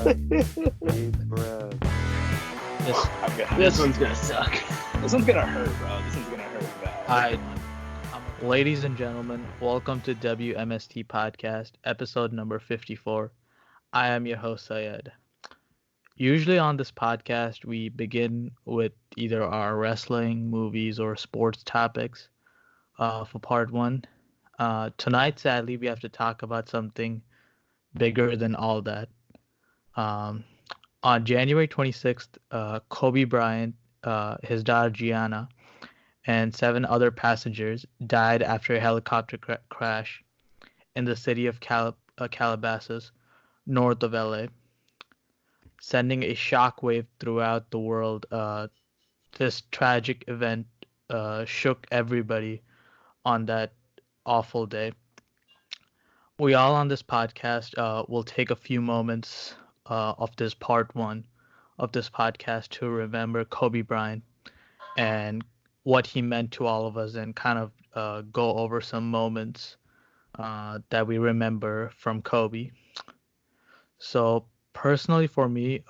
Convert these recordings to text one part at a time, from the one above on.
Deep breath. This, This one's gonna suck. This one's gonna hurt, bro. This one's gonna hurt bad. Hi, ladies and gentlemen. Welcome to W.M.S.T podcast, episode number 54. I am your host, Syed. Usually on this podcast, we begin with either our wrestling, movies, or sports topics for part one. Tonight, sadly, we have to talk about something bigger than all that. Um, on January 26th, Kobe Bryant, his daughter Gianna, and seven other passengers died after a helicopter crash in the city of Calabasas, north of LA, sending a shockwave throughout the world. This tragic event shook everybody on that awful day. We all on this podcast will take a few moments of this part one of this podcast to remember Kobe Bryant and what he meant to all of us and kind of go over some moments that we remember from Kobe. So personally, for me,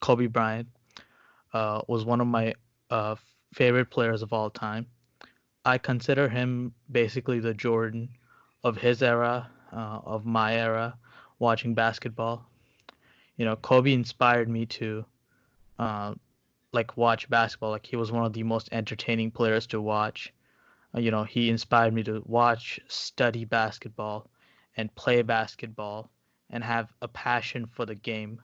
Kobe Bryant was one of my uh, favorite players of all time. I consider him basically the Jordan of his era, of my era, watching basketball. You know, Kobe inspired me to uh, like watch basketball. Like he was one of the most entertaining players to watch. He inspired me to watch, study basketball, and play basketball, and have a passion for the game.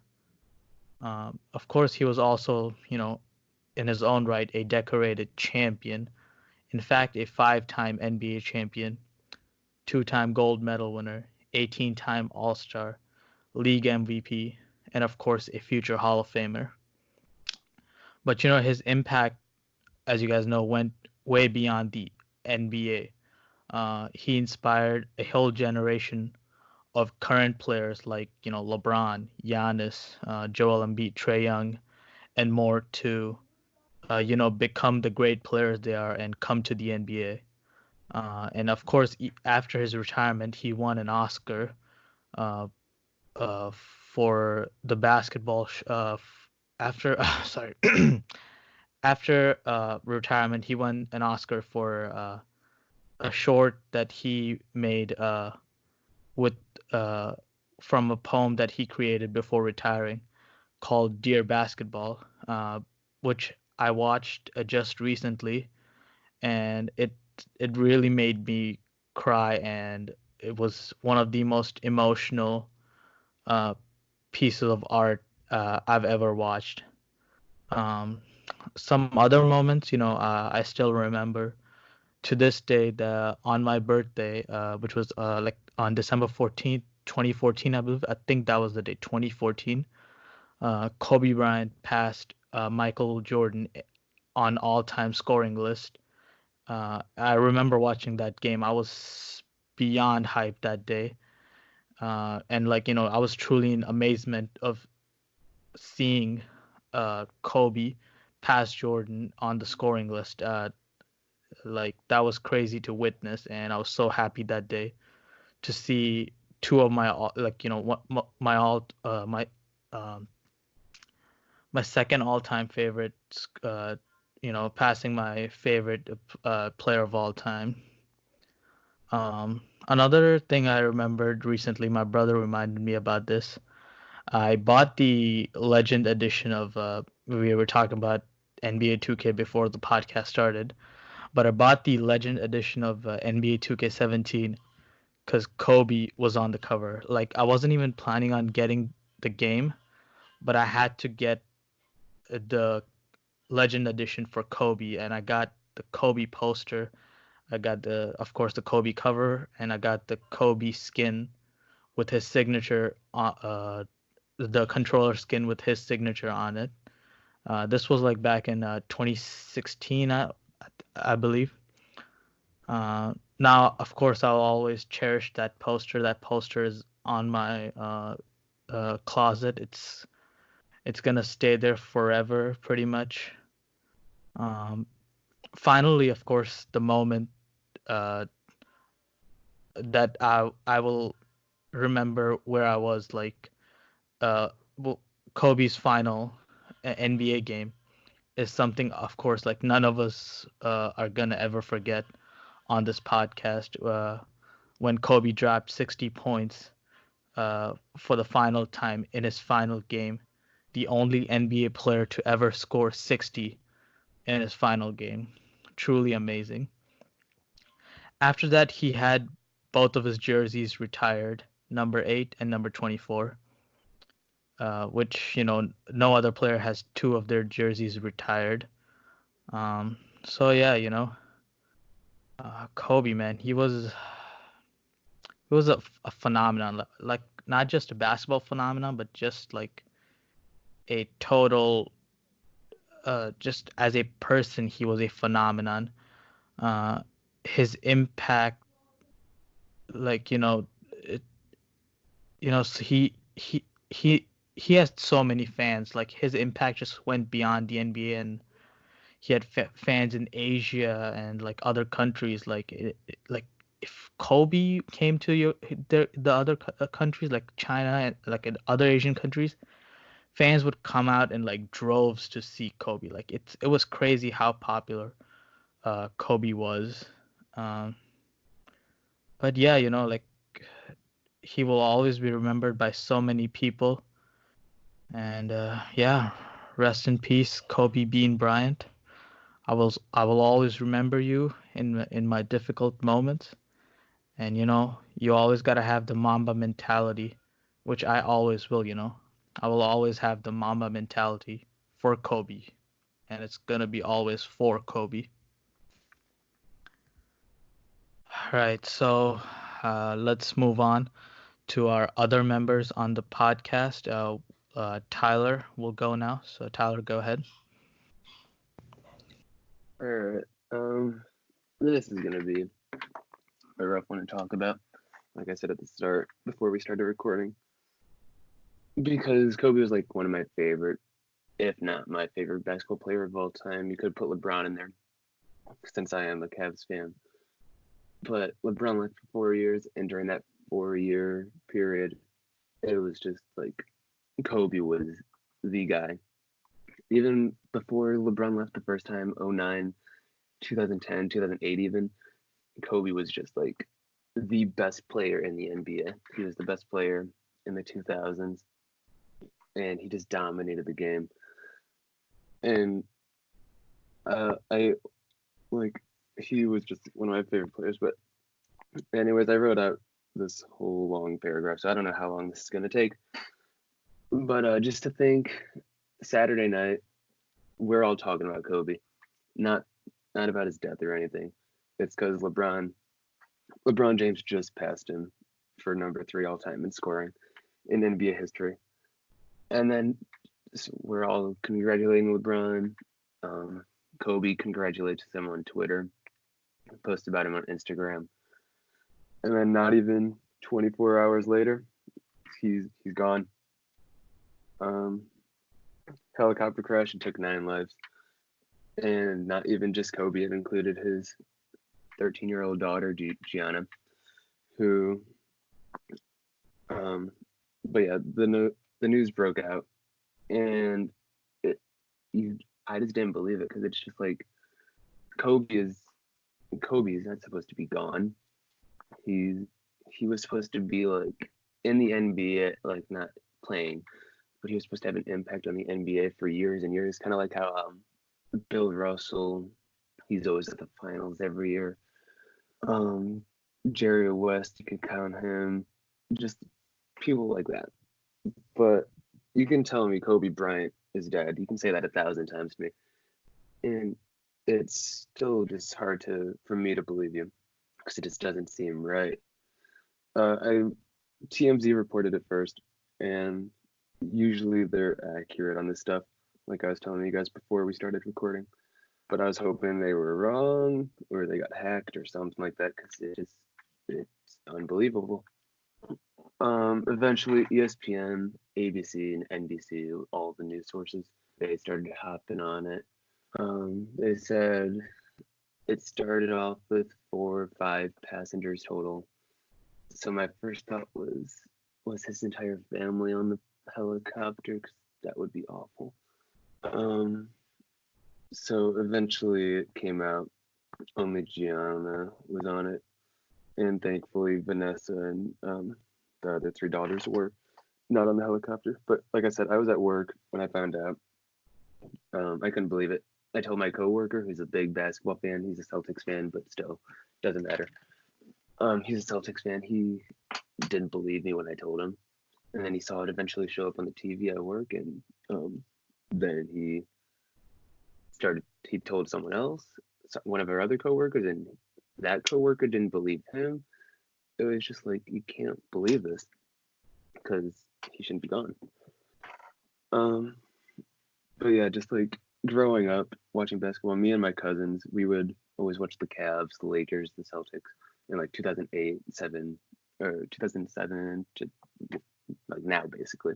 Of course, he was also, in his own right, a decorated champion. In fact, a five-time NBA champion, two-time gold medal winner, 18-time All-Star, league MVP, and of course, a future Hall of Famer. But his impact, as you guys know, went way beyond the NBA. He inspired a whole generation of current players like LeBron, Giannis, Joel Embiid, Trae Young, and more to become the great players they are and come to the NBA. And of course, after his retirement, he won an Oscar uh, for the basketball. After sorry, after retirement, he won an Oscar for a short that he made with uh, from a poem that he created before retiring called "Dear Basketball," which I watched just recently, and it really made me cry, and it was one of the most emotional uh, pieces of art I've ever watched. Um, some other moments, I still remember to this day the on my birthday, which was like on December 14th, 2014, I believe. I think that was the day, 2014. Kobe Bryant passed Michael Jordan on all-time scoring list. I remember watching that game. I was beyond hyped that day. And like, I was truly in amazement of seeing Kobe pass Jordan on the scoring list. Like that was crazy to witness, and I was so happy that day to see two of my like my all um my second all-time favorites passing my favorite player of all time. Another thing I remembered recently, my brother reminded me about this. I bought the Legend edition of we were talking about NBA 2K before the podcast started, but I bought the Legend edition of NBA 2K17 because Kobe was on the cover. Like I wasn't even planning on getting the game, but I had to get the Legend edition for Kobe, and I got the Kobe poster. I got of course, the Kobe cover, and I got the Kobe skin with his signature, the controller skin with his signature on it. This was like back in 2016, I believe. Now, of course, I'll always cherish that poster. That poster is on my closet. It's gonna stay there forever, pretty much. Um, Finally, of course, the moment uh, that I will remember where I was like uh, well, Kobe's final NBA game is something, of course, like none of us are gonna ever forget on this podcast. When Kobe dropped 60 points for the final time in his final game, the only NBA player to ever score 60 in his final game. Truly amazing. After that, he had both of his jerseys retired, number 8 and number 24, which, no other player has two of their jerseys retired. So, yeah, Kobe, man, he was a phenomenon, like not just a basketball phenomenon, but just like a total, just as a person, he was a phenomenon. Uh, his impact, like it, so he has so many fans. Like his impact just went beyond the NBA, and he had fans in Asia and like other countries. Like if Kobe came to the other countries like China and like in other Asian countries, fans would come out in like droves to see Kobe. Like it was crazy how popular Kobe was. Um, but yeah, like he will always be remembered by so many people. And yeah, rest in peace, Kobe Bean Bryant. I will always remember you in my difficult moments. And you always gotta have the Mamba mentality, which I always will. I will always have the Mamba mentality for Kobe, and it's gonna be always for Kobe. All right, so let's move on to our other members on the podcast. Tyler will go now. So Tyler, go ahead. All right. This is gonna be a rough one to talk about. Like I said at the start, before we started recording, because Kobe was like one of my favorite, if not my favorite basketball player of all time. You could put LeBron in there, since I am a Cavs fan. But LeBron left for 4 years, and during that 4 year period, it was just like Kobe was the guy. Even before LeBron left the first time, 09, 2010, 2008, even, Kobe was just like the best player in the NBA. He was the best player in the 2000s, and he just dominated the game. And I like he was just one of my favorite players. But anyways, I wrote out this whole long paragraph, so I don't know how long this is gonna take. But just to think, Saturday night, we're all talking about Kobe, not not about his death or anything. It's because LeBron James just passed him for number 3 all time in scoring in NBA history. And then we're all congratulating LeBron. Kobe congratulates him on Twitter, posts about him on Instagram, and then not even 24 hours later, he's gone. Um, Helicopter crash and took 9 lives, and not even just Kobe. It included his 13-year-old daughter Gianna, who. Um, but yeah, the news broke out, and it you I just didn't believe it because it's just like Kobe is Kobe is not supposed to be gone. He he was supposed to be like in the NBA, like not playing, but he was supposed to have an impact on the NBA for years and years. Kind of like how Bill Russell, he's always at the finals every year. Um, Jerry West, you could count him. Just people like that. But you can tell me Kobe Bryant is dead. You can say that 1,000 times to me, and it's still just hard to for me to believe you because it just doesn't seem right. I TMZ reported it first, and usually they're accurate on this stuff. Like I was telling you guys before we started recording, but I was hoping they were wrong or they got hacked or something like that because it's unbelievable. Eventually, ESPN, ABC, and NBC, all the news sources, they started hopping on it. They said it started off with 4 or 5 passengers total. So my first thought was his entire family on the helicopter 'cause that would be awful. Um, so eventually it came out. Only Gianna was on it, and thankfully Vanessa and the other three daughters were not on the helicopter. But like I said, I was at work when I found out. I couldn't believe it. I told my coworker, who's a big basketball fan, he's a Celtics fan, but still doesn't matter. He's a Celtics fan. He didn't believe me when I told him, and then he saw it eventually show up on the TV at work, and then he told someone else, one of our other coworkers, and that coworker didn't believe him. It was just like, you can't believe this because he shouldn't be gone. But yeah, just like growing up watching basketball, me and my cousins, we would always watch the Cavs, the Lakers, the Celtics in like 2008, 7, or 2007 to like now basically.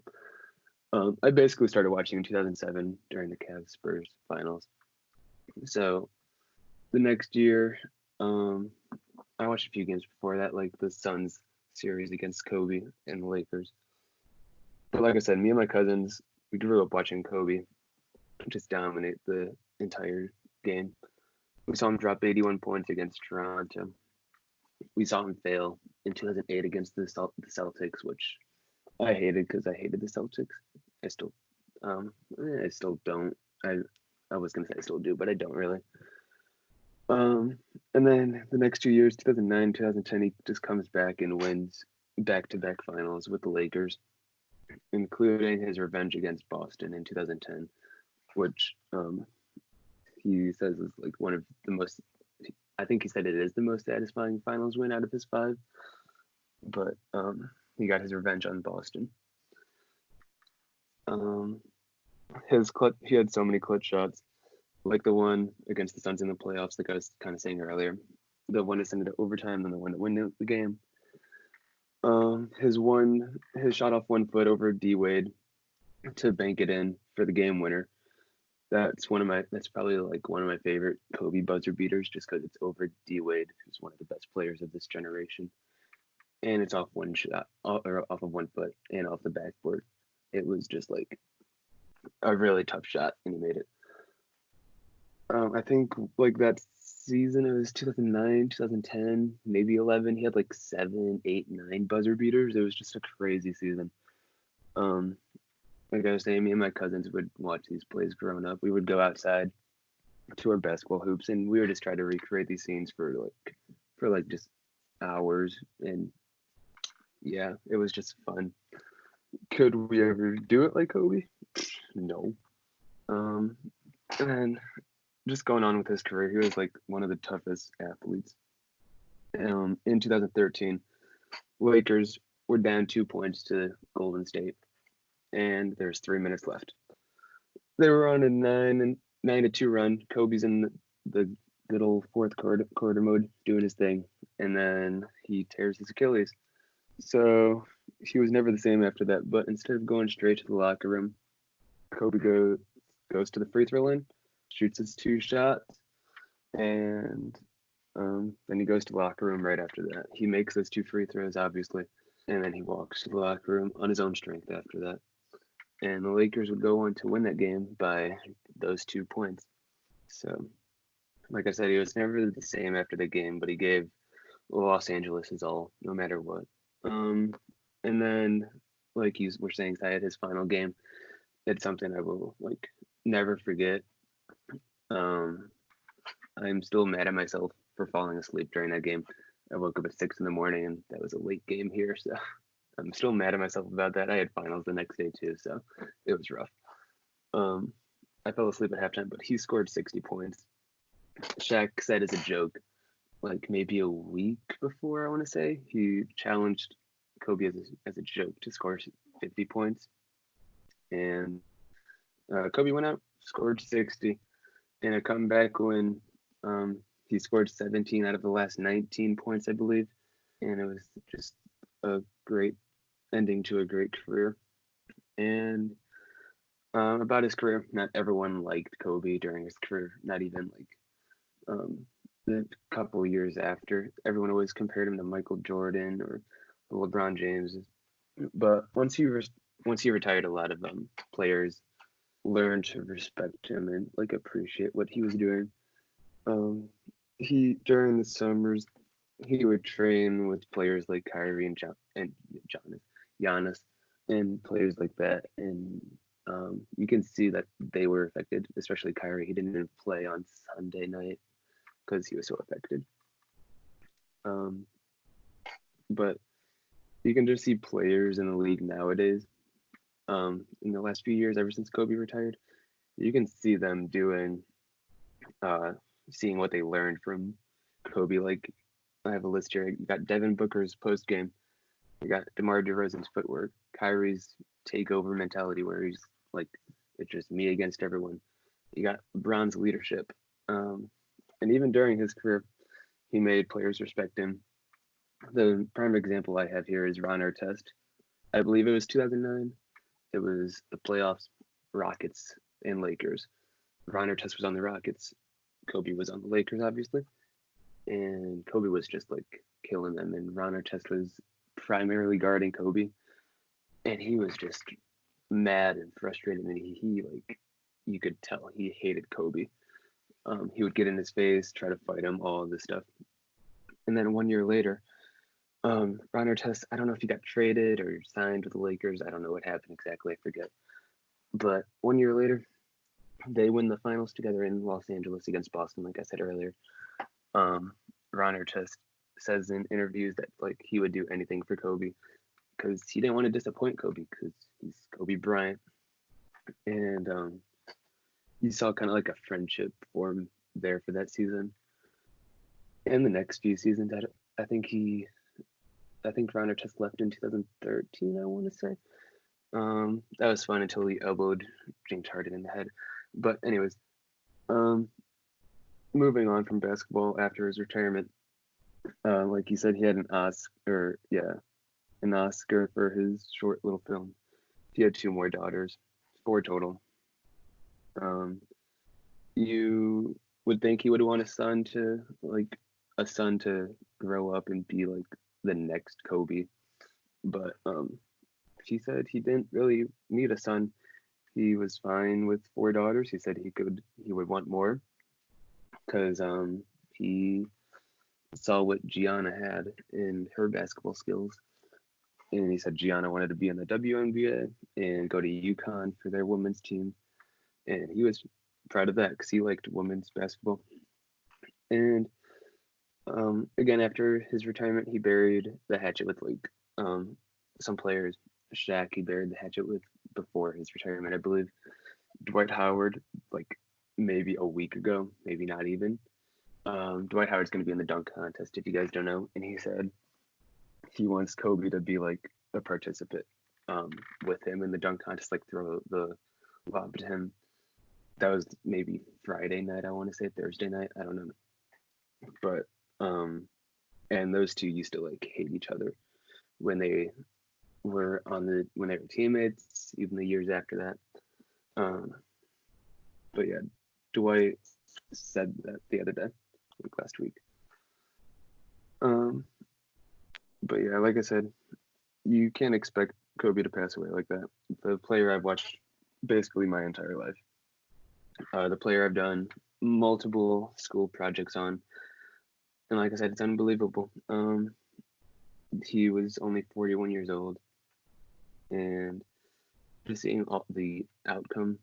I basically started watching in 2007 during the Cavs Spurs finals. So the next year, I watched a few games before that, like the Suns series against Kobe and the Lakers. But like I said, me and my cousins, we grew up watching Kobe just dominate the entire game. We saw him drop 81 points against Toronto. We saw him fail in 2008 against the Celtics, which I hated because I hated the Celtics. I still, I still don't. I was gonna say I still do, but I don't really. And then the next 2 years, 2009, 2010, he just comes back and wins back-to-back finals with the Lakers, including his revenge against Boston in 2010, which he says is like one of the most. I think he said it is the most satisfying finals win out of his 5. But he got his revenge on Boston. He had so many clutch shots, like the one against the Suns in the playoffs, like I was kind of saying earlier, the one that sent it to overtime, and the one that won the game. His shot off 1 foot over D Wade to bank it in for the game winner. That's probably like one of my favorite Kobe buzzer beaters, just because it's over D Wade, who's one of the best players of this generation, and it's off one shot, or off of 1 foot, and off the backboard. It was just like a really tough shot, and he made it. I think like that season, it was 2009, 2010, maybe 11. He had like 7, 8, 9 buzzer beaters. It was just a crazy season. Like I was saying, me and my cousins would watch these plays growing up. We would go outside to our basketball hoops, and we would just try to recreate these scenes for just hours. And yeah, it was just fun. Could we ever do it like Kobe? No. And just going on with his career, he was like one of the toughest athletes. In 2013, Lakers were down 2 points to Golden State, and there's 3 minutes left. They were on a 9-2 run. Kobe's in the good old fourth quarter mode, doing his thing, and then he tears his Achilles. So he was never the same after that. But instead of going straight to the locker room, Kobe goes to the free throw line, shoots his 2 shots, and then he goes to the locker room right after that. He makes those 2 free throws, obviously, and then he walks to the locker room on his own strength after that. And the Lakers would go on to win that game by those 2 points. So, like I said, he was never the same after the game, but he gave Los Angeles his all, no matter what. And then, like we're saying, Syed, his final game, it's something I will like never forget. I'm still mad at myself for falling asleep during that game. I woke up at 6 in the morning, and that was a late game here, so I'm still mad at myself about that. I had finals the next day too, so it was rough. I fell asleep at halftime, but he scored 60 points. Shaq said as a joke, like maybe a week before, I want to say, he challenged Kobe as a joke to score 50 points. And Kobe went out, scored 60, in a comeback when he scored 17 out of the last 19 points, I believe. And it was just a great ending to a great career. And about his career, not everyone liked Kobe during his career, not even like the couple years after. Everyone always compared him to Michael Jordan or LeBron James. But once he once he retired, a lot of players learned to respect him and like appreciate what he was doing. He during the summers he would train with players like Kyrie and Giannis, and players like that, and you can see that they were affected, especially Kyrie. He didn't even play on Sunday night because he was so affected. Um, but you can just see players in the league nowadays. In the last few years, ever since Kobe retired, you can see them doing, seeing what they learned from Kobe. Like I have a list here. You got Devin Booker's post game. You got DeMar DeRozan's footwork. Kyrie's takeover mentality, where he's like, it's just me against everyone. You got LeBron's leadership, and even during his career, he made players respect him. The prime example I have here is Ron Artest. I believe it was 2009. It was the playoffs, Rockets and Lakers. Ron Artest was on the Rockets. Kobe was on the Lakers, obviously. And Kobe was just like killing them. And Ron Artest was primarily guarding Kobe. And he was just mad and frustrated. And he like, you could tell he hated Kobe. He would get in his face, try to fight him, all of this stuff. And then 1 year later, Ron Artest, I don't know if he got traded or signed with the Lakers. I don't know what happened exactly. I forget. But 1 year later, they win the finals together in Los Angeles against Boston, like I said earlier. Ron Artest says in interviews that like he would do anything for Kobe because he didn't want to disappoint Kobe because he's Kobe Bryant. And you saw kind of like a friendship form there for that season. And the next few seasons, I think Ron Artest left in 2013, I want to say. That was fun until he elbowed James Harden in the head. But anyways, moving on from basketball after his retirement, like you said, he had an Oscar for his short little film. He had 2 more daughters, 4 total. You would think he would want a son to grow up and be like the next Kobe, but he said he didn't really need a son. He was fine with 4 daughters. He said he would want more because he saw what Gianna had in her basketball skills, and he said Gianna wanted to be in the WNBA and go to UConn for their women's team, and he was proud of that because he liked women's basketball. And again, after his retirement, he buried the hatchet with like some players. Shaq, he buried the hatchet with before his retirement, I believe. Dwight Howard, like maybe a week ago, maybe not even. Dwight Howard's going to be in the dunk contest, if you guys don't know. And he said he wants Kobe to be like a participant with him in the dunk contest, like throw the lob to him. That was maybe Friday night, I want to say, Thursday night, I don't know. But, and those two used to like hate each other when they were teammates, even the years after that. But yeah, Dwight said that the other day, like last week. But yeah, like I said, you can't expect Kobe to pass away like that. The player I've watched basically my entire life. The player I've done multiple school projects on. And like I said, it's unbelievable. He was only 41 years old. And just seeing all the outcome,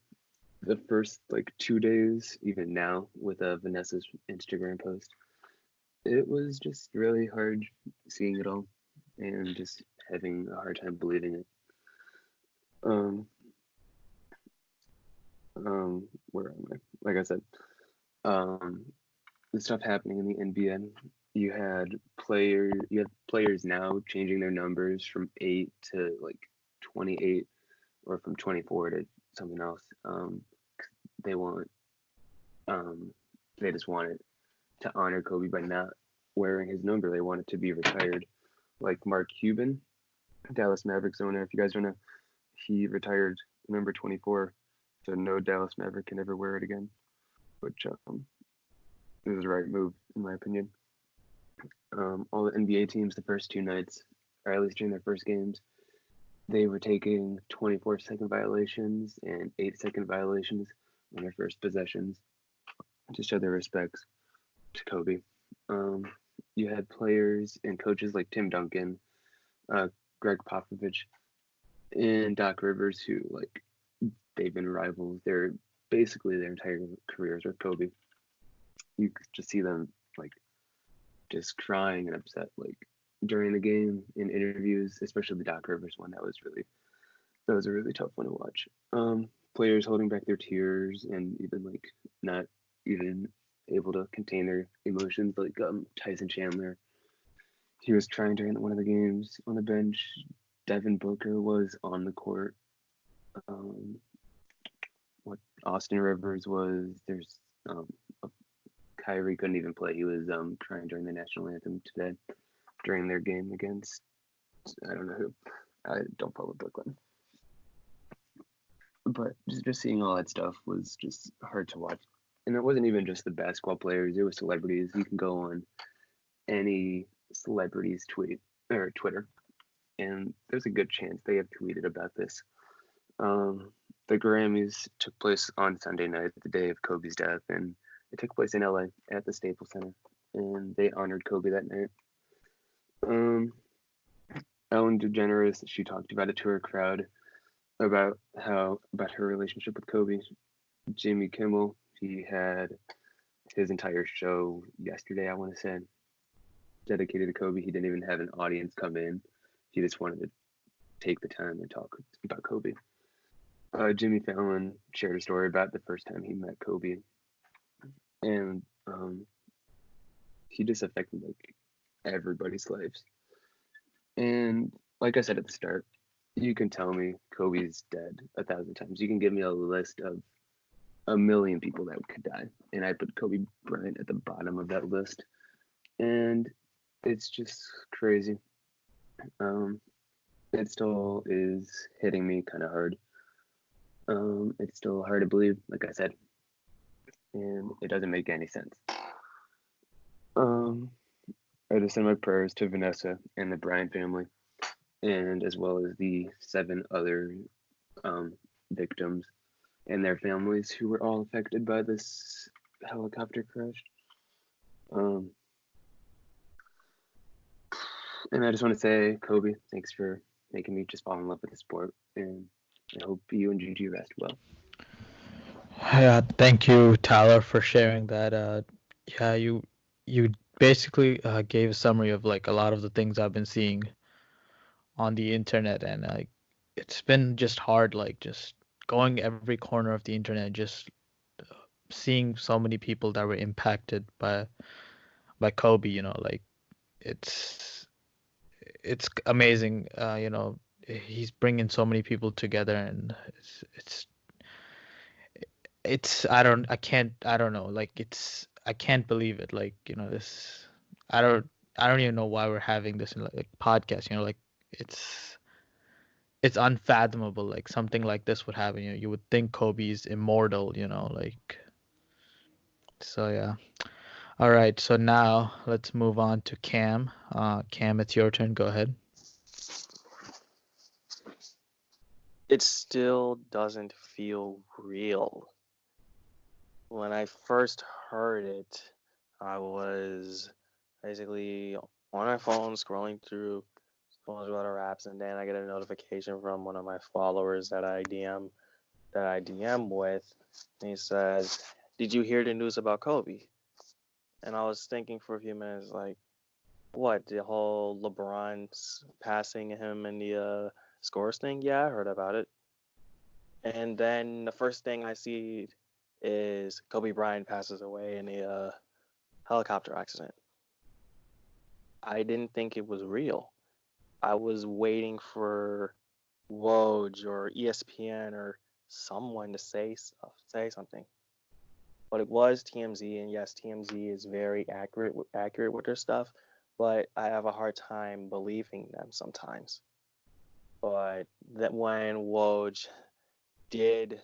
the first like 2 days, even now with Vanessa's Instagram post, it was just really hard seeing it all and just having a hard time believing it. Where am I? Like I said, the stuff happening in the NBA. You had players now changing their numbers from 8 to like 28 or from 24 to something else. They want they just wanted to honor Kobe by not wearing his number. They want it to be retired. Like Mark Cuban, Dallas Mavericks owner, if you guys don't know, he retired number 24, so no Dallas Maverick can ever wear it again, which is the right move in my opinion. All the NBA teams, the first 2 nights, or at least during their first games, they were taking 24-second violations and 8-second violations on their first possessions to show their respects to Kobe. You had players and coaches like Tim Duncan, Greg Popovich, and Doc Rivers, who like they've been rivals. They're basically their entire careers with Kobe. You could just see them like just crying and upset like during the game in interviews, especially the Doc Rivers one. That was a really tough one to watch. Players holding back their tears and even like not even able to contain their emotions, like Tyson Chandler. He was trying during one of the games on the bench. Devin Booker was on the court. What Austin Rivers was. There's Kyrie couldn't even play. He was crying during the national anthem today during their game against I don't know who. I don't follow Brooklyn. But just seeing all that stuff was just hard to watch. And it wasn't even just the basketball players, it was celebrities. You can go on any celebrity's tweet or Twitter, and there's a good chance they have tweeted about this. The Grammys took place on Sunday night, the day of Kobe's death, and it took place in LA at the Staples Center, and they honored Kobe that night. Ellen DeGeneres, she talked about it to her crowd about her relationship with Kobe. Jimmy Kimmel, he had his entire show yesterday, I want to say, dedicated to Kobe. He didn't even have an audience come in. He just wanted to take the time and talk about Kobe. Jimmy Fallon shared a story about the first time he met Kobe, and he just affected like everybody's lives. And like I said at the start, you can tell me Kobe's dead 1,000 times. You can give me a list of 1,000,000 people that could die, and I put Kobe Bryant at the bottom of that list, and it's just crazy. It still is hitting me kind of hard. It's still hard to believe, like I said, and it doesn't make any sense. I just send my prayers to Vanessa and the Bryant family, and as well as the 7 other victims and their families who were all affected by this helicopter crash. And I just want to say, Kobe, thanks for making me just fall in love with the sport, and I hope you and Gigi rest well. Yeah, thank you, Tyler, for sharing that. Yeah, you basically gave a summary of like a lot of the things I've been seeing on the internet, and like it's been just hard, like just going every corner of the internet, just seeing so many people that were impacted by Kobe. Like it's it's amazing. He's bringing so many people together, and it's I don't know, like I can't believe it, like this. I don't I don't even know why we're having this in like podcast, like it's it's unfathomable, like something like this would happen. You would think Kobe's immortal, like. So yeah. All right, so now let's move on to Cam. Cam, it's your turn, go ahead. It still doesn't feel real. When I first heard it, I was basically on my phone scrolling through other apps, and then I get a notification from one of my followers that I DM with, and he says, "Did you hear the news about Kobe?" And I was thinking for a few minutes, like, what, the whole LeBron's passing him in the scores thing? Yeah, I heard about it. And then the first thing I see is Kobe Bryant passes away in a helicopter accident. I didn't think it was real. I was waiting for Woj or ESPN or someone to say something. But it was TMZ, and yes, TMZ is very accurate with their stuff, but I have a hard time believing them sometimes. But that when Woj did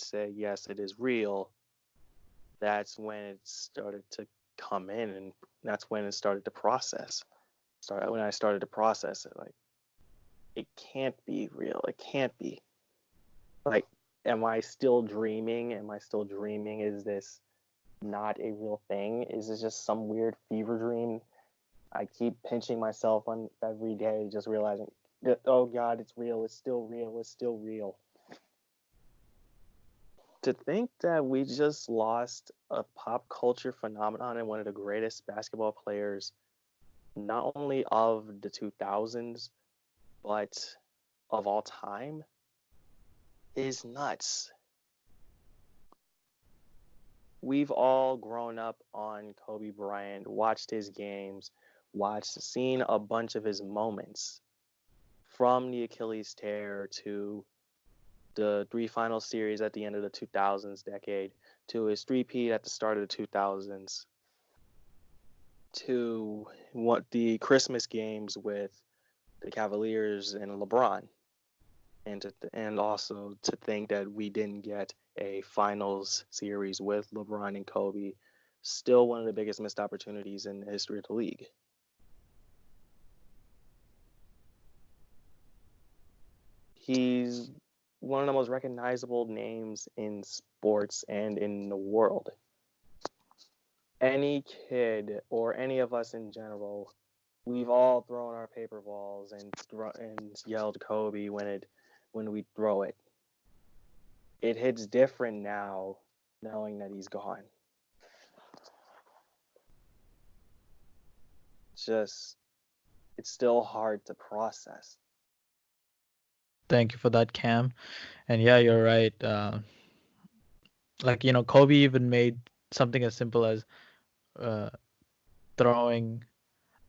say yes, it is real, that's when it started to come in, and that's when it started to process. When I started to process it, like, it can't be real. It can't be. Like, am I still dreaming? Am I still dreaming? Is this not a real thing? Is this just some weird fever dream? I keep pinching myself on every day, just realizing that, oh God, it's real. It's still real. It's still real. To think that we just lost a pop culture phenomenon and one of the greatest basketball players, not only of the 2000s, but of all time, is nuts. We've all grown up on Kobe Bryant, watched his games, seen a bunch of his moments, from the Achilles tear to the three final series at the end of the 2000s decade, to his three-peat at the start of the 2000s, to what the Christmas games with the Cavaliers and LeBron, and also to think that we didn't get a finals series with LeBron and Kobe, still one of the biggest missed opportunities in the history of the league. He's one of the most recognizable names in sports and in the world. Any kid or any of us in general, we've all thrown our paper balls and yelled Kobe when we throw it. It hits different now, knowing that he's gone. It's still hard to process. Thank you for that, Cam. And yeah, you're right. Like, Kobe even made something as simple as uh, throwing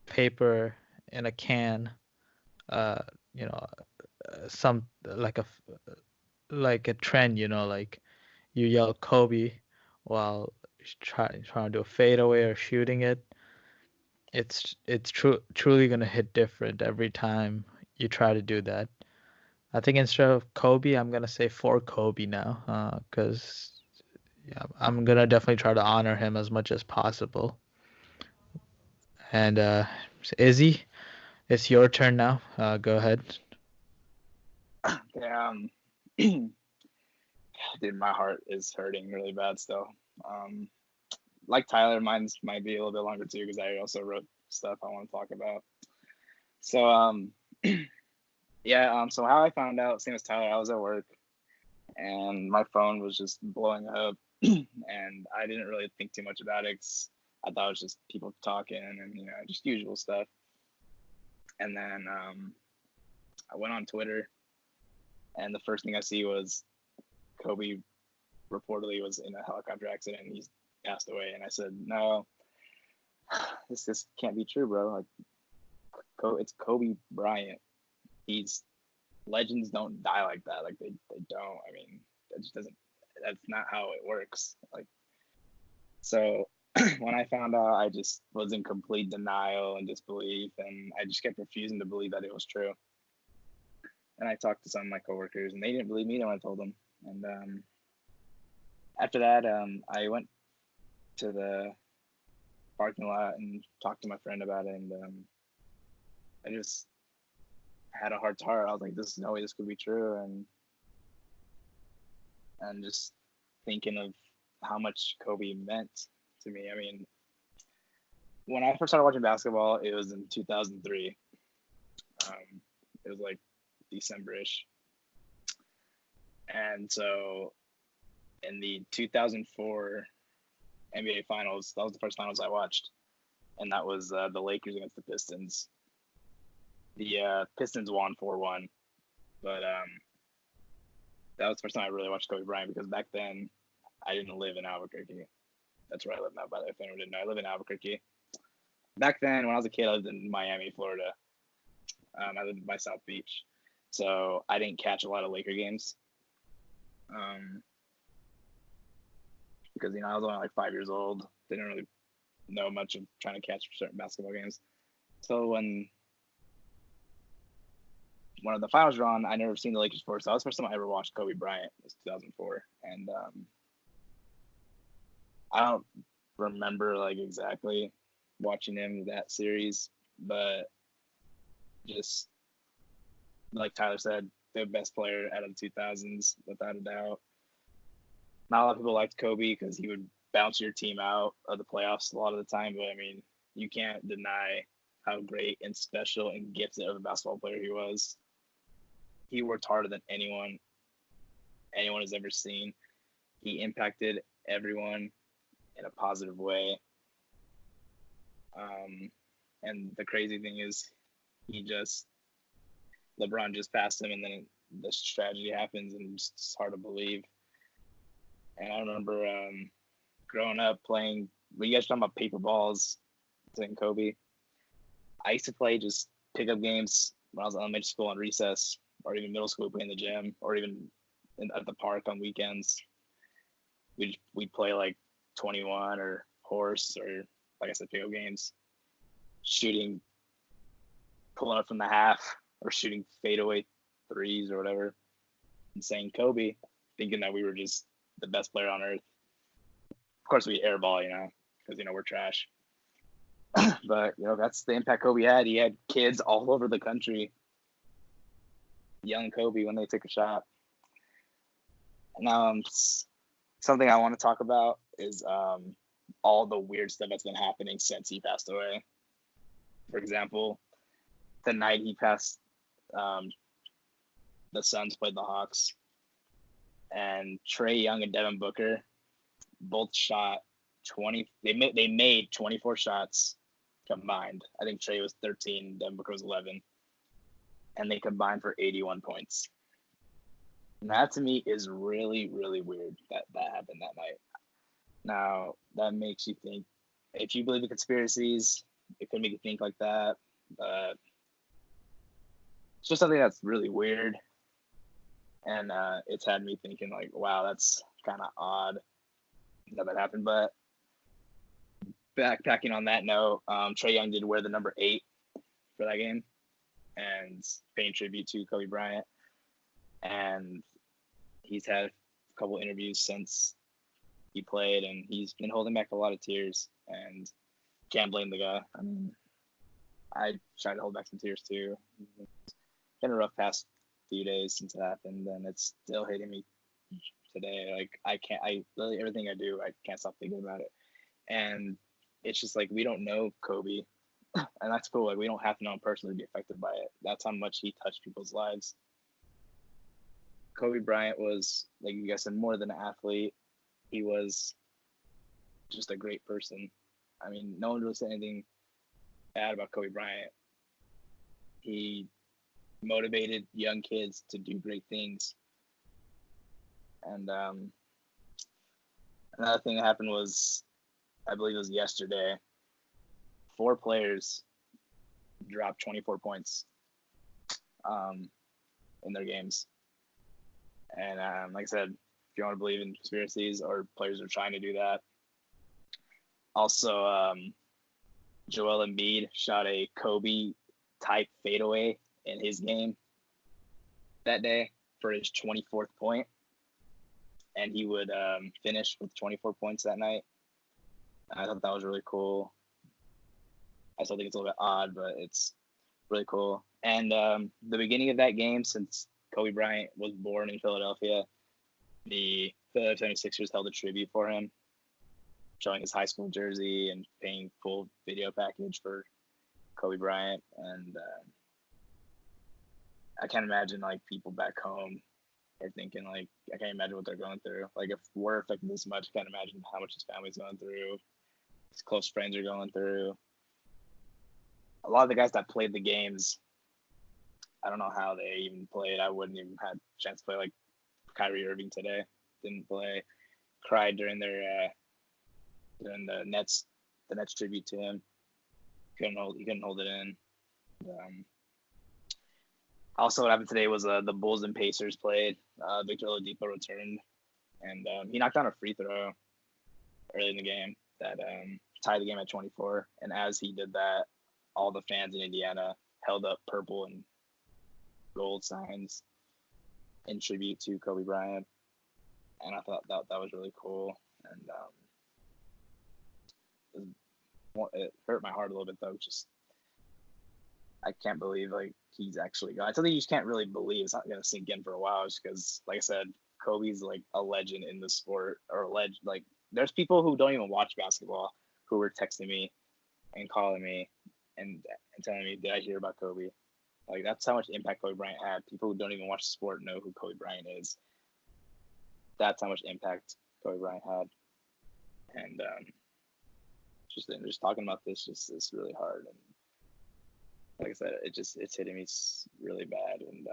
paper in a can. Uh, you know, some like a trend. Like you yell Kobe while trying to do a fadeaway or shooting it. It's truly gonna hit different every time you try to do that. I think instead of Kobe, I'm gonna say for Kobe now, because yeah, I'm gonna definitely try to honor him as much as possible. And Izzy, it's your turn now. Go ahead. Yeah, dude, my heart is hurting really bad still. Um, like Tyler, mine's might be a little bit longer too because I also wrote stuff I want to talk about. So yeah, so how I found out, same as Tyler, I was at work and my phone was just blowing up, and I didn't really think too much about it 'cause I thought it was just people talking and just usual stuff. And then I went on Twitter, and the first thing I see was Kobe reportedly was in a helicopter accident and he's passed away. And I said, no, this can't be true, bro. Like, it's Kobe Bryant. He's legends don't die like that. Like they don't. I mean, that just doesn't. That's not how it works. Like, so when I found out, I just was in complete denial and disbelief, and I just kept refusing to believe that it was true. And I talked to some of my coworkers, and they didn't believe me when I told them. And after that, I went to the parking lot and talked to my friend about it, and I just had a heart to heart. I was like, "This is no way this could be true," and just thinking of how much Kobe meant to me. I mean, when I first started watching basketball, it was in 2003. It was like December-ish, and so in the 2004 NBA Finals, that was the first finals I watched, and that was the Lakers against the Pistons. The Pistons won 4-1, but that was the first time I really watched Kobe Bryant because back then I didn't live in Albuquerque. That's where I live now, by the way, if anyone didn't know. I live in Albuquerque. Back then, when I was a kid, I lived in Miami, Florida. I lived by South Beach. So I didn't catch a lot of Laker games. Because, I was only like 5 years old. Didn't really know much of trying to catch certain basketball games. So when one of the finals were on, I never seen the Lakers before. So that was the first time I ever watched Kobe Bryant. It was 2004. And I don't remember like exactly watching him that series, but just like Tyler said, the best player out of the 2000s, without a doubt. Not a lot of people liked Kobe because he would bounce your team out of the playoffs a lot of the time. But I mean, you can't deny how great and special and gifted of a basketball player he was. He worked harder than anyone has ever seen. He impacted everyone in a positive way. And the crazy thing is, LeBron just passed him, and then this tragedy happens, and it's hard to believe. And I remember growing up playing. When you guys talking about paper balls, and Kobe, I used to play just pickup games when I was in elementary school on recess, or even middle school, playing in the gym, or even at the park on weekends. We'd play like 21 or horse, or like I said, pickup games, shooting, pulling up from the half, or shooting fadeaway threes or whatever, and saying Kobe, thinking that we were just the best player on earth. Of course, we airball, because we're trash. But that's the impact Kobe had. He had kids all over the country, young Kobe, when they took a shot. Now, something I want to talk about is all the weird stuff that's been happening since he passed away. For example, the night he passed, the Suns played the Hawks, and Trae Young and Devin Booker both shot 20. They made 24 shots combined. I think Trae was 13, Devin Booker was 11, and they combined for 81 points. And that to me is really, really weird that happened that night. Now, that makes you think, if you believe in conspiracies, it could make you think like that. But it's just something that's really weird. And it's had me thinking, like, wow, that's kind of odd that happened. But backpacking on that note, Trae Young did wear the number 8 for that game, and paying tribute to Kobe Bryant. And he's had a couple interviews since he played, and he's been holding back a lot of tears, and can't blame the guy. I mean, I tried to hold back some tears too. It's been a rough past few days since it happened, and it's still hitting me today. Like, literally everything I do, I can't stop thinking about it. And it's just like, we don't know Kobe, and that's cool. Like, we don't have to know him personally to be affected by it. That's how much he touched people's lives. Kobe Bryant was, like you guys said, more than an athlete. He was just a great person. I mean, no one really said anything bad about Kobe Bryant. He motivated young kids to do great things. And another thing that happened was, I believe it was yesterday, 4 players dropped 24 points in their games. And like I said, if you want to believe in conspiracies, or players are trying to do that. Also, Joel Embiid shot a Kobe-type fadeaway in his game that day for his 24th point. And he would finish with 24 points that night. I thought that was really cool. I still think it's a little bit odd, but it's really cool. And the beginning of that game, since Kobe Bryant was born in Philadelphia, the Philadelphia 76ers held a tribute for him, showing his high school jersey and paying full video package for Kobe Bryant. And I can't imagine, like, people back home are thinking, like, I can't imagine what they're going through. Like, if we're affected this much, I can't imagine how much his family's going through, his close friends are going through. A lot of the guys that played the games, I don't know how they even played. I wouldn't even have a chance to play. Like Kyrie Irving today didn't play. Cried during the Nets tribute to him. He couldn't hold it in. Also, what happened today was the Bulls and Pacers played. Victor Oladipo returned, and he knocked down a free throw early in the game that tied the game at 24. And as he did that, all the fans in Indiana held up purple and gold signs in tribute to Kobe Bryant. And I thought that was really cool. And it hurt my heart a little bit, though, just I can't believe like he's actually gone. It's something you just can't really believe. It's not gonna sink in for a while, just because, like I said, Kobe's like a legend in the sport, or a legend. Like there's people who don't even watch basketball who were texting me and calling me and telling me, "Did I hear about Kobe?" Like that's how much impact Kobe Bryant had. People who don't even watch the sport know who Kobe Bryant is. That's how much impact Kobe Bryant had, and just talking about this just is really hard. And like I said, it's hitting me really bad. And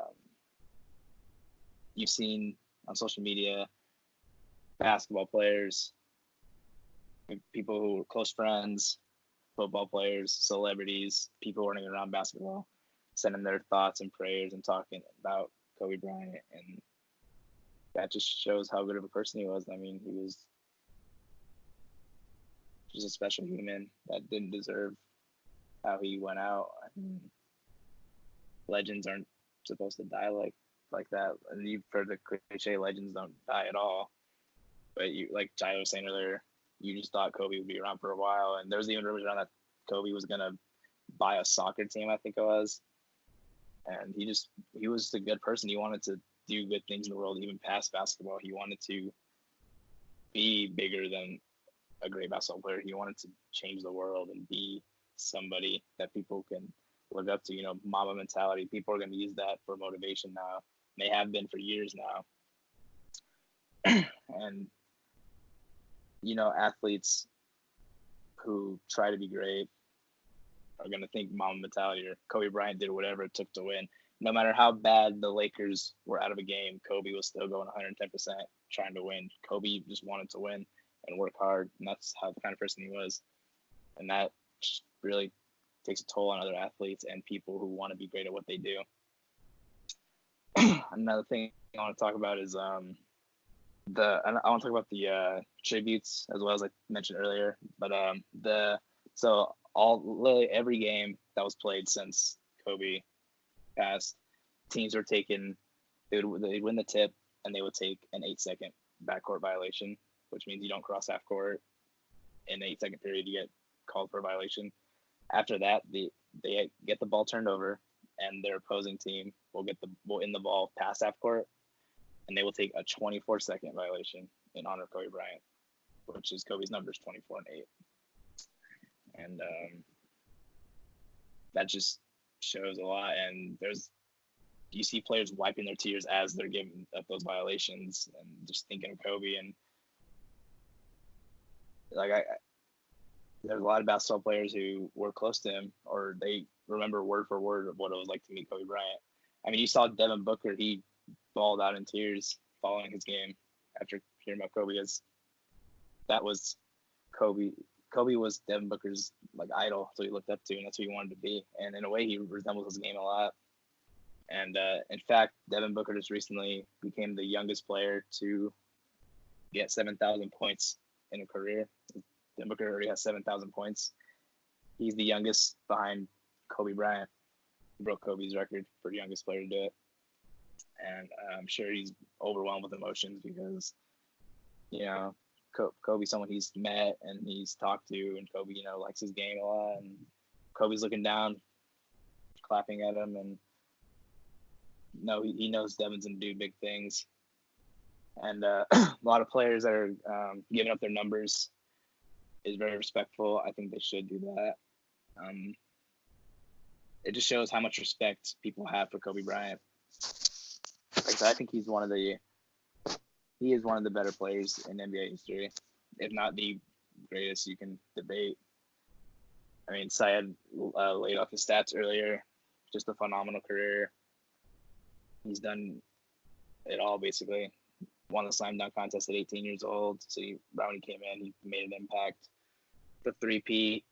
you've seen on social media basketball players, people who are close friends, football players, celebrities, people running around basketball, sending their thoughts and prayers and talking about Kobe Bryant, and that just shows how good of a person he was. I mean, he was just a special human that didn't deserve how he went out. I mean, legends aren't supposed to die like that. And you've heard the cliche, legends don't die at all. But you, like Jai was saying earlier, you just thought Kobe would be around for a while, and there was even rumors around that Kobe was gonna buy a soccer team, I think it was. And he was just a good person. He wanted to do good things in the world, even past basketball. He wanted to be bigger than a great basketball player. He wanted to change the world and be somebody that people can look up to. You know, Mamba mentality. People are going to use that for motivation now. They have been for years now. And, you know, athletes who try to be great are going to think Mamba mentality, or Kobe Bryant did whatever it took to win. No matter how bad the Lakers were out of a game, Kobe was still going 110% trying to win. Kobe just wanted to win and work hard, and that's how the kind of person he was. And that really takes a toll on other athletes and people who want to be great at what they do. Another thing I want to talk about is I want to talk about the tributes as well, as I mentioned earlier. But literally every game that was played since Kobe passed, teams were taking, they'd win the tip and they would take an 8-second backcourt violation, which means you don't cross half court in an 8-second period, you get called for a violation. After that, they get the ball turned over, and their opposing team will in the ball past half court, and they will take a 24-second violation in honor of Kobe Bryant, which is Kobe's numbers 24 and 8. And that just shows a lot. And you see players wiping their tears as they're giving up those violations and just thinking of Kobe. And like there's a lot of basketball players who were close to him, or they remember word for word of what it was like to meet Kobe Bryant. I mean, you saw Devin Booker, he bawled out in tears following his game after hearing about Kobe, as that was Kobe. Kobe was Devin Booker's like idol, so he looked up to, and that's who he wanted to be. And in a way, he resembles his game a lot. And in fact, Devin Booker just recently became the youngest player to get 7,000 points in a career. Devin Booker already has 7,000 points. He's the youngest behind Kobe Bryant. He broke Kobe's record for the youngest player to do it. And I'm sure he's overwhelmed with emotions because, you know, Kobe's someone he's met and he's talked to, and Kobe, you know, likes his game a lot. And Kobe's looking down, clapping at him, and no, he knows Devin's gonna do big things. And a lot of players that are giving up their numbers is very respectful. I think they should do that. It just shows how much respect people have for Kobe Bryant. Like, I think he is one of the better players in NBA history, if not the greatest. You can debate. I mean, Syed laid off his stats earlier. Just a phenomenal career. He's done it all, basically. Won the slam dunk contest at 18 years old. So right when he came in, he made an impact. The 3-peat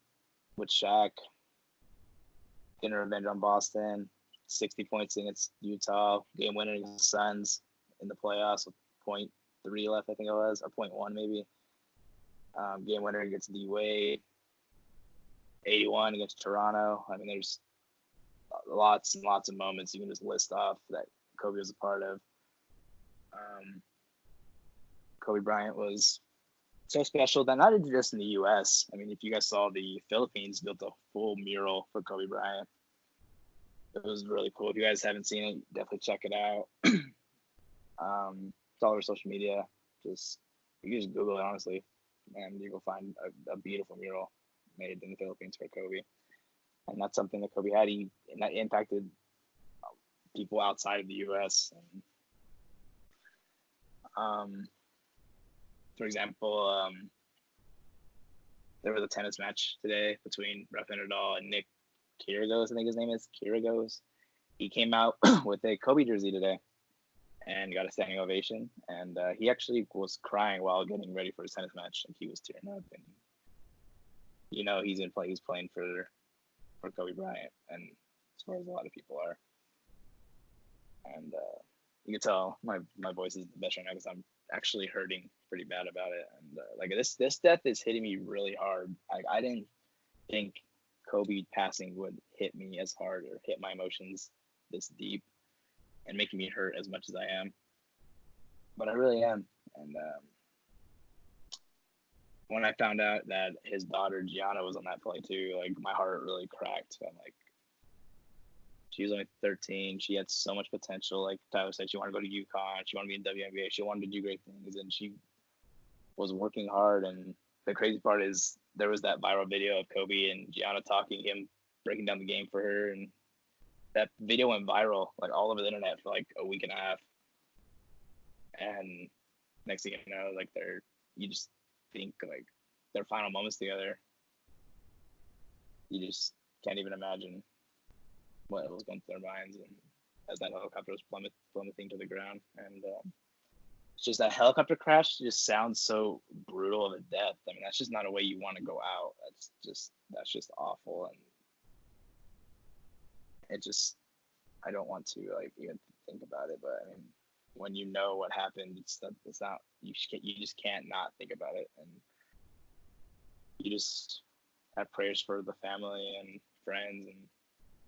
with Shaq. Getting revenge on Boston. 60 points against Utah. Game winner against the Suns in the playoffs with 0.3 left, I think it was, or 0.1 maybe. Game winner against D-Wade. 81 against Toronto. I mean, there's lots and lots of moments you can just list off that Kobe was a part of. Kobe Bryant was so special that not just in the U.S. I mean, if you guys saw, the Philippines built a full mural for Kobe Bryant. It was really cool. If you guys haven't seen it, definitely check it out. It's all over social media. Just you can just Google it honestly, and you will find a beautiful mural made in the Philippines for Kobe. And that's something that Kobe had. And that impacted people outside of the U.S. And, for example, there was a tennis match today between Rafael Nadal and Nick Kyrgios. I think his name is Kyrgios. He came out with a Kobe jersey today and got a standing ovation. And he actually was crying while getting ready for his tennis match. Like, he was tearing up, and he's playing for Kobe Bryant, and as far as a lot of people are. And you can tell my voice is the best right now because I'm actually hurting pretty bad about it. And like this death is hitting me really hard. I didn't think Kobe passing would hit me as hard or hit my emotions this deep and making me hurt as much as I am. But I really am. And when I found out that his daughter Gianna was on that flight too, like my heart really cracked. I'm like, she was only 13. She had so much potential. Like Tyler said, she wanted to go to UConn. She wanted to be in WNBA. She wanted to do great things, and she was working hard. And the crazy part is there was that viral video of Kobe and Gianna talking, him breaking down the game for her, and that video went viral like all over the internet for like a week and a half. And next thing you know, like you just think like their final moments together. You just can't even imagine what was going through their minds, and as that helicopter was plummeting to the ground. And it's just that helicopter crash just sounds so brutal of a death. I mean, that's just not a way you want to go out. That's just awful. And I don't want to like even think about it, but I mean, when you know what happened, it's not, you just can't not think about it. And you just have prayers for the family and friends and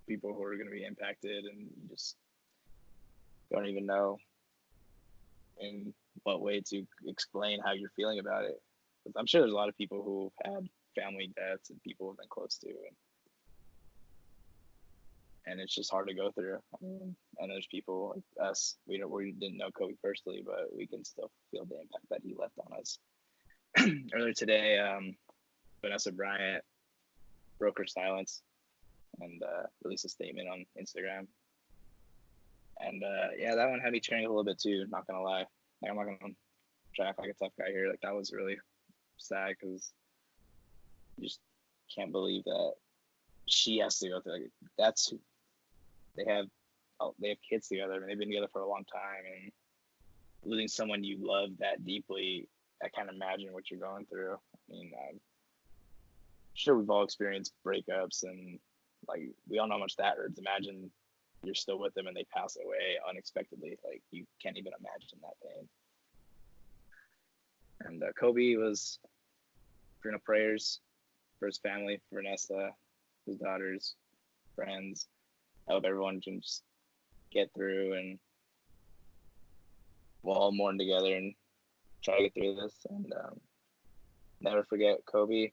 people who are going to be impacted, and you just don't even know in what way to explain how you're feeling about it. Because I'm sure there's a lot of people who've had family deaths and people who've been close to, and it's just hard to go through. I mean, and there's people like us, we didn't know Kobe personally, but we can still feel the impact that he left on us. Earlier today, Vanessa Bryant broke her silence and released a statement on Instagram. And yeah, that one had me cheering a little bit too, not gonna lie. Like, I'm not gonna try to act like a tough guy here. Like, that was really sad because you just can't believe that she has to go through. Like, that's who they have kids together. I mean, they've been together for a long time, and losing someone you love that deeply, I can't imagine what you're going through. I mean, I'm sure we've all experienced breakups, and like we all know how much that hurts. Imagine you're still with them and they pass away unexpectedly. Like, you can't even imagine that pain. And Kobe was, prayers for his family, for Vanessa, his daughters, friends. I hope everyone can just get through, and we'll all mourn together and try to get through this. And never forget Kobe.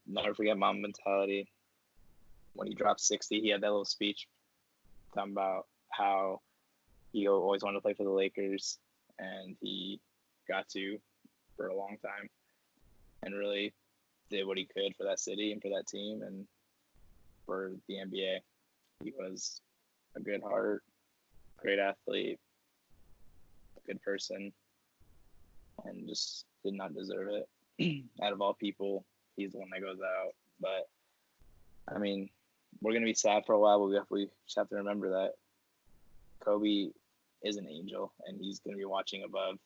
Never forget mom mentality. When he dropped 60, he had that little speech talking about how he always wanted to play for the Lakers, and he got to for a long time, and really did what he could for that city and for that team and for the NBA. He was a good heart, great athlete, a good person, and just did not deserve it. Out of all people, he's the one that goes out. But I mean, we're gonna be sad for a while, but we just have to remember that Kobe is an angel, and he's gonna be watching above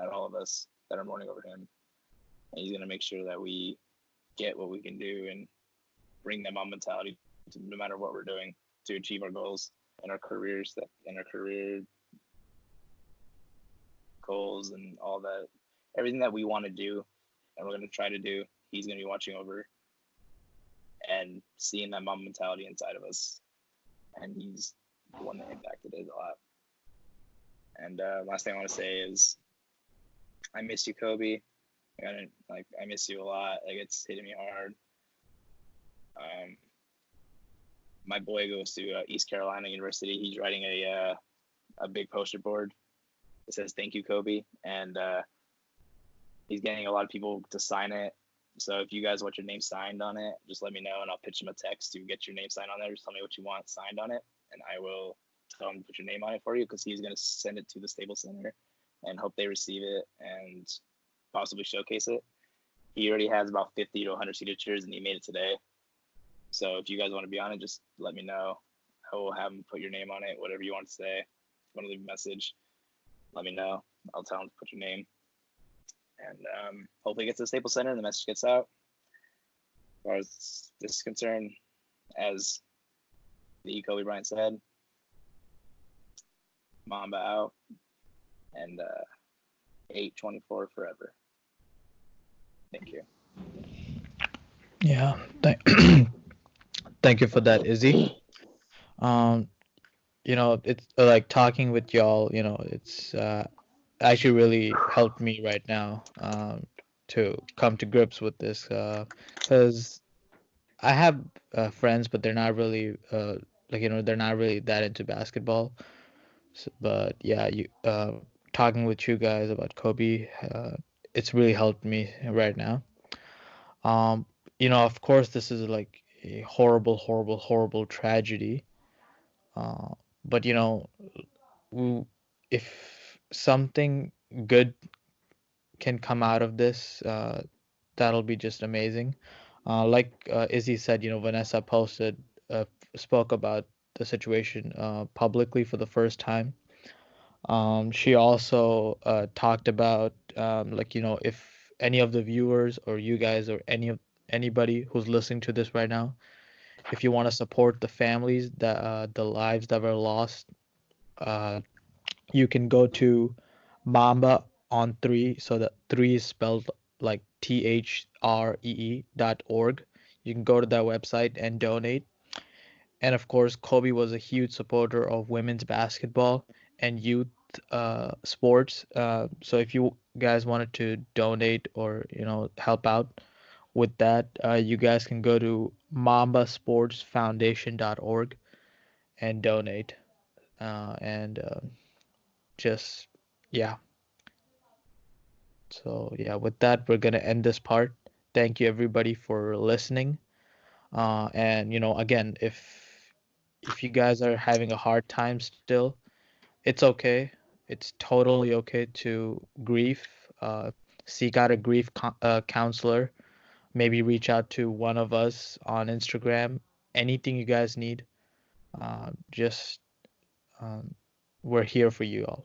at all of us that are mourning over him, and he's gonna make sure that we get what we can do and bring that mom mentality to no matter what we're doing to achieve our goals and our career goals and all that, everything that we want to do and we're going to try to do. He's going to be watching over and seeing that mom mentality inside of us, and he's the one that impacted it a lot. And last thing I want to say is I miss you, Kobe. I miss you a lot. Like, it's hitting me hard. my boy goes to East Carolina University. He's writing a big poster board that says "Thank you, Kobe," and he's getting a lot of people to sign it. So if you guys want your name signed on it, just let me know, and I'll pitch him a text to get your name signed on there. Just tell me what you want signed on it, and I will tell him to put your name on it for you, because he's going to send it to the Staples Center and hope they receive it and possibly showcase it. He already has about 50 to 100 signatures, and he made it today. So if you guys want to be on it, just let me know. I will have him put your name on it, whatever you want to say. If you want to leave a message, let me know. I'll tell him to put your name. And hopefully it gets to the Staples Center and the message gets out. As far as this is concerned, as the Kobe Bryant said, Mamba out, and 824 forever. Thank you. Yeah. Thank you for that, Izzy. It's like talking with y'all, it's actually really helped me right now to come to grips with this because I have friends, but they're not really they're not really that into basketball. But yeah, you talking with you guys about Kobe, it's really helped me right now. Um, of course, this is like a horrible, horrible, horrible tragedy. Uh, but w- if something good can come out of this, that'll be just amazing. Like Izzy said, Vanessa spoke about the situation publicly for the first time. She also talked about if any of the viewers or you guys or anybody who's listening to this right now, if you want to support the families that the lives that were lost, uh, you can go to Mamba on three. So that three is spelled like THREE.org. You can go to that website and donate. And of course, Kobe was a huge supporter of women's basketball and youth sports. So if you guys wanted to donate or help out with that, you guys can go to mambasportsfoundation.org and donate. And just yeah. So yeah, with that, we're gonna end this part. Thank you everybody for listening. And again, if you guys are having a hard time still, it's okay. It's totally okay to grieve. Seek out a counselor. Maybe reach out to one of us on Instagram. Anything you guys need, just we're here for you all.